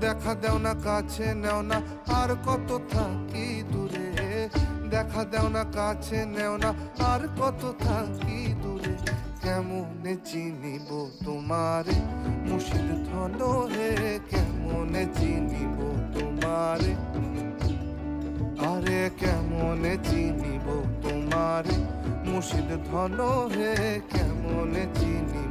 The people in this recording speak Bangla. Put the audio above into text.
দেখা দেও না কাছে নেও না আর কত থাকি দূরে, দেখা দেও না কাছে নেও না আর কত থাকি দূরে। কেমনে চিনিব তোমারে মুর্শিদ ধন হে, কেমনে চিনিব তোমারে, আরে কেমনে চিনিব তোমারে মুর্শিদ ধন হে, কেমনে চিনিব।